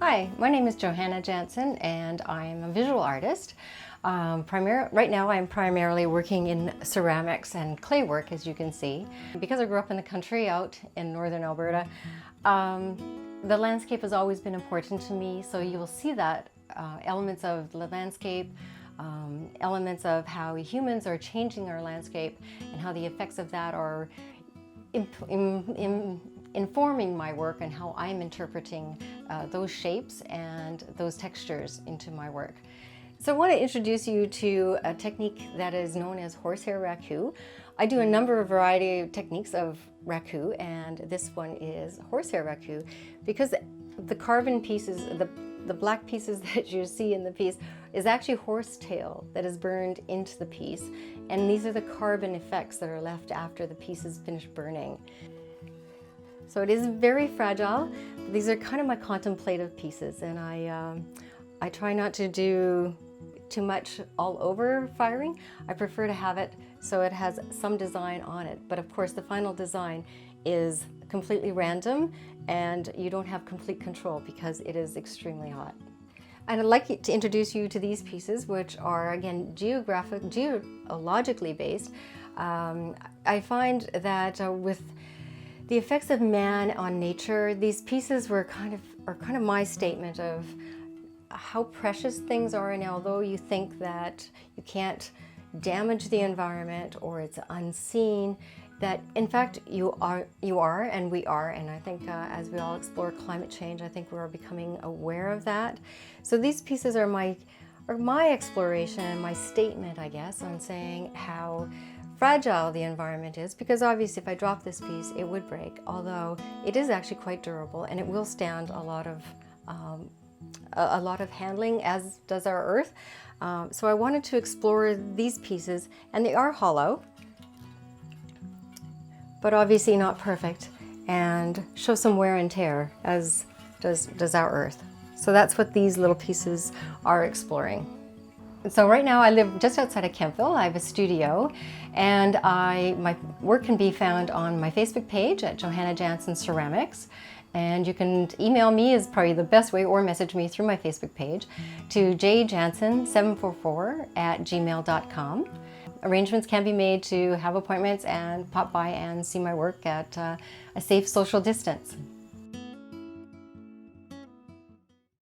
Hi, my name is Johanna Jansen and I'm a visual artist. Right now I'm primarily working in ceramics and clay work, as you can see. Because I grew up in the country out in northern Alberta, the landscape has always been important to me, so you will see that elements of the landscape, elements of how humans are changing our landscape and how the effects of that are informing my work and how I'm interpreting those shapes and those textures into my work. So I want to introduce you to a technique that is known as Horsehair Raku. I do a number of variety of techniques of raku, and this one is Horsehair Raku because the carbon pieces, the black pieces that you see in the piece is actually horsetail that is burned into the piece, and these are the carbon effects that are left after the piece is finished burning. So it is very fragile. These are kind of my contemplative pieces, and I try not to do too much all over firing. I prefer to have it so it has some design on it, but of course the final design is completely random and you don't have complete control because it is extremely hot. And I'd like to introduce you to these pieces, which are again geologically based. I find that with the effects of man on nature, these pieces are kind of my statement of how precious things are, and although you think that you can't damage the environment or it's unseen, that in fact you are and we are, and I think as we all explore climate change, I think we're becoming aware of that. So these pieces are my exploration and my statement, I guess, on saying how fragile the environment is, because obviously if I drop this piece it would break, although it is actually quite durable and it will stand a lot of handling, as does our earth. So I wanted to explore these pieces, and they are hollow, but obviously not perfect, and show some wear and tear, as does our earth. So that's what these little pieces are exploring. So right now I live just outside of Kemptville. I have a studio, and my work can be found on my Facebook page at Johanna Jansen Ceramics. And you can email me, is probably the best way, or message me through my Facebook page to jjansen744@gmail.com. Arrangements can be made to have appointments and pop by and see my work at a safe social distance.